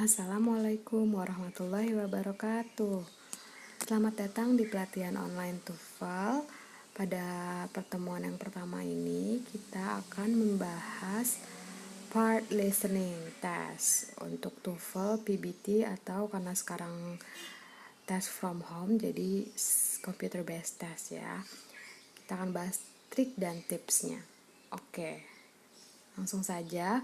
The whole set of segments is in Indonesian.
Assalamualaikum warahmatullahi wabarakatuh. Selamat datang di pelatihan online TOEFL. Pada pertemuan yang pertama ini kita akan membahas part listening test untuk TOEFL PBT, atau karena sekarang test from home jadi computer based test ya. Kita akan bahas trik dan tipsnya. Oke, langsung saja.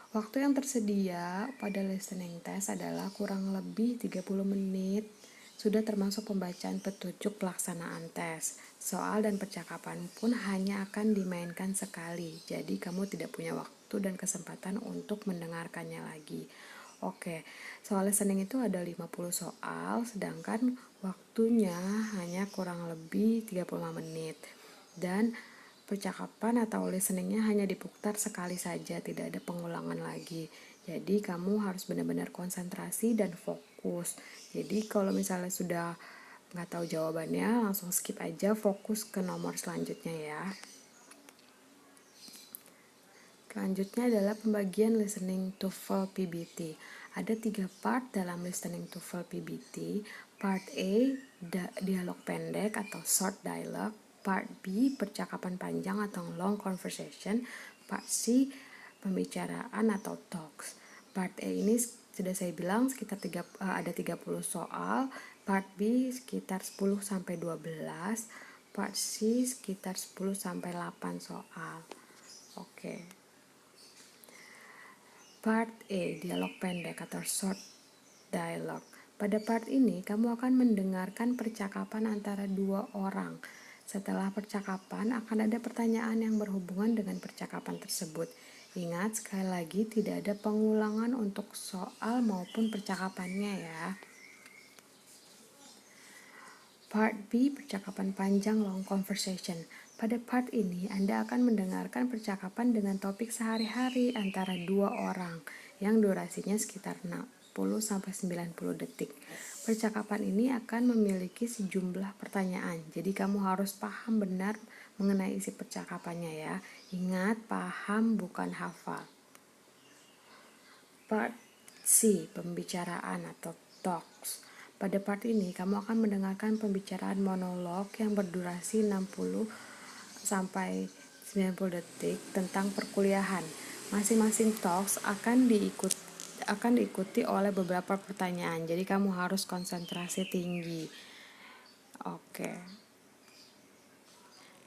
Waktu yang tersedia pada listening test adalah kurang lebih 30 menit, sudah termasuk pembacaan petunjuk pelaksanaan tes. Soal dan percakapan pun hanya akan dimainkan sekali, jadi kamu tidak punya waktu dan kesempatan untuk mendengarkannya lagi. Oke, soal listening itu ada 50 soal, sedangkan waktunya hanya kurang lebih 35 menit. Dan percakapan atau listeningnya hanya diputar sekali saja, tidak ada pengulangan lagi. Jadi kamu harus benar-benar konsentrasi dan fokus. Jadi kalau misalnya sudah nggak tahu jawabannya, langsung skip aja, fokus ke nomor selanjutnya ya. Selanjutnya adalah pembagian listening TOEFL PBT. Ada 3 part dalam listening TOEFL PBT. Part A, dialog pendek atau short dialogue. Part B, percakapan panjang atau long conversation. Part C, pembicaraan atau talks. Part A ini sudah saya bilang sekitar ada 30 soal. Part B sekitar 10 sampai 12. Part C sekitar 10 sampai 8 soal. Oke. Part A, dialog pendek atau short dialogue. Pada part ini, kamu akan mendengarkan percakapan antara dua orang. Setelah percakapan, akan ada pertanyaan yang berhubungan dengan percakapan tersebut. Ingat, sekali lagi tidak ada pengulangan untuk soal maupun percakapannya ya. Part B, percakapan panjang long conversation. Pada part ini, Anda akan mendengarkan percakapan dengan topik sehari-hari antara dua orang yang durasinya sekitar 60-90 detik. Percakapan ini akan memiliki sejumlah pertanyaan, jadi kamu harus paham benar mengenai isi percakapannya ya. Ingat, paham bukan hafal. Part C, pembicaraan atau talks. Pada part ini, kamu akan mendengarkan pembicaraan monolog yang berdurasi 60 sampai 90 detik tentang perkuliahan. Masing-masing talks akan diikuti oleh beberapa pertanyaan, jadi kamu harus konsentrasi tinggi. Oke.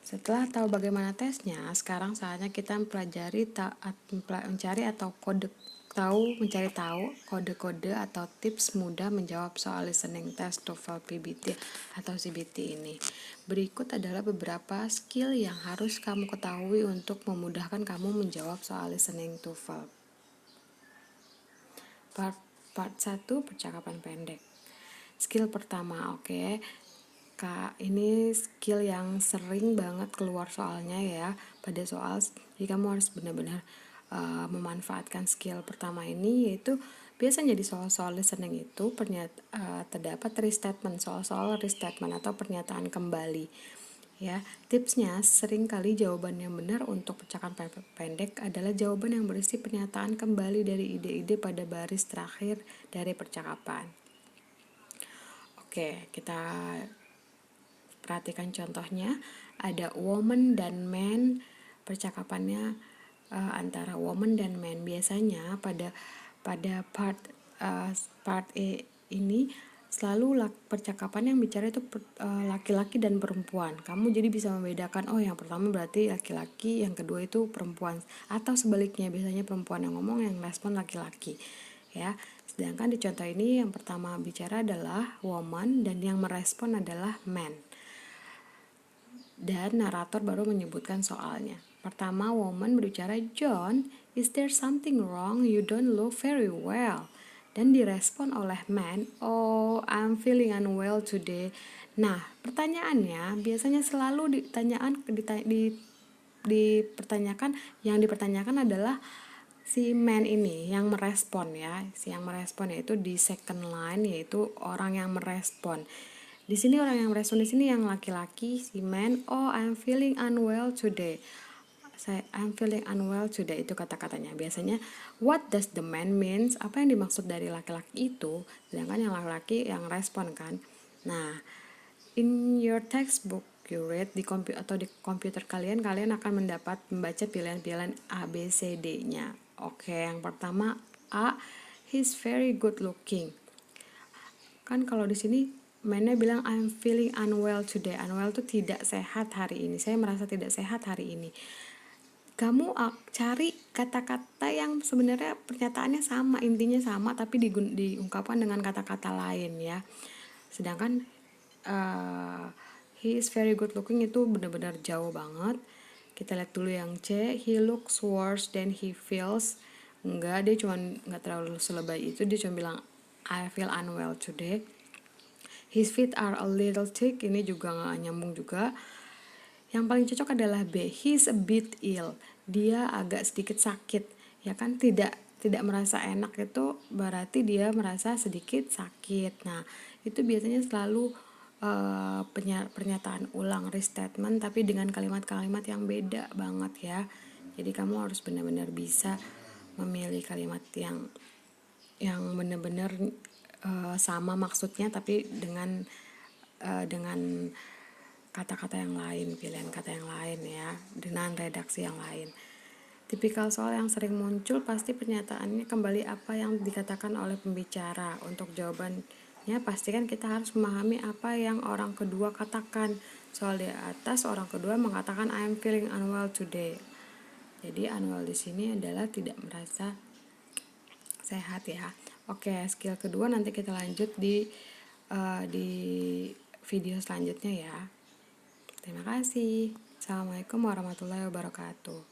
Setelah tahu bagaimana tesnya, sekarang saatnya kita mencari tahu kode-kode atau tips mudah menjawab soal listening test TOEFL PBT atau CBT ini. Berikut adalah beberapa skill yang harus kamu ketahui untuk memudahkan kamu menjawab soal listening TOEFL. Part 1, percakapan pendek. Skill pertama, oke. Ini skill yang sering banget keluar soalnya ya pada soal, jadi kamu harus benar-benar memanfaatkan skill pertama ini, yaitu biasanya di soal-soal listening itu terdapat restatement, soal-soal restatement atau pernyataan kembali ya. Tipsnya, seringkali jawaban yang benar untuk percakapan pendek adalah jawaban yang berisi pernyataan kembali dari ide-ide pada baris terakhir dari percakapan. Oke, kita perhatikan contohnya. Ada woman dan man, percakapannya antara woman dan man. Biasanya pada part E ini selalu percakapan yang bicara itu laki-laki dan perempuan. Kamu jadi bisa membedakan, oh yang pertama berarti laki-laki, yang kedua itu perempuan, atau sebaliknya, biasanya perempuan yang ngomong, yang respon laki-laki ya. Sedangkan di contoh ini yang pertama bicara adalah woman dan yang merespon adalah man. Dan narator baru menyebutkan soalnya. Pertama, woman berbicara, John, is there something wrong? You don't look very well. Dan direspon oleh man, oh, I'm feeling unwell today. Nah, pertanyaannya biasanya selalu yang dipertanyakan adalah si man ini yang merespon ya. Si yang merespon yaitu di second line, yaitu orang yang merespon. Di sini orang yang merespon di sini yang laki-laki, si man, oh I'm feeling unwell today. I'm feeling unwell today, itu kata-katanya. Biasanya what does the man means, apa yang dimaksud dari laki-laki itu, sedangkan yang laki-laki yang respon kan. Nah, in your textbook you read di komputer kalian akan mendapat membaca pilihan-pilihan A, B, C, D-nya. Oke, yang pertama A, he's very good looking. Kan kalau di sini mainnya bilang I'm feeling unwell today. Unwell tuh tidak sehat hari ini. Saya merasa tidak sehat hari ini. Kamu cari kata-kata yang sebenarnya pernyataannya sama, intinya sama, tapi diungkapkan dengan kata-kata lain ya. Sedangkan he is very good looking itu benar-benar jauh banget. Kita lihat dulu yang C, he looks worse than he feels. Enggak, dia cuma nggak terlalu selebay itu, dia cuma bilang I feel unwell today. His feet are a little thick, ini juga nggak nyambung juga. Yang paling cocok adalah B, he's a bit ill, dia agak sedikit sakit, ya kan, tidak merasa enak itu berarti dia merasa sedikit sakit. Nah, itu biasanya selalu pernyataan ulang, restatement, tapi dengan kalimat-kalimat yang beda banget ya. Jadi kamu harus benar-benar bisa memilih kalimat yang benar-benar sama maksudnya, tapi dengan kata-kata yang lain, pilihan kata yang lain ya, dengan redaksi yang lain. Tipikal soal yang sering muncul pasti pernyataannya kembali apa yang dikatakan oleh pembicara. Untuk jawabannya pastikan kita harus memahami apa yang orang kedua katakan. Soal di atas orang kedua mengatakan I'm feeling unwell today. Jadi unwell di sini adalah tidak merasa sehat ya. Oke, skill kedua nanti kita lanjut di video selanjutnya ya. Terima kasih. Assalamualaikum warahmatullahi wabarakatuh.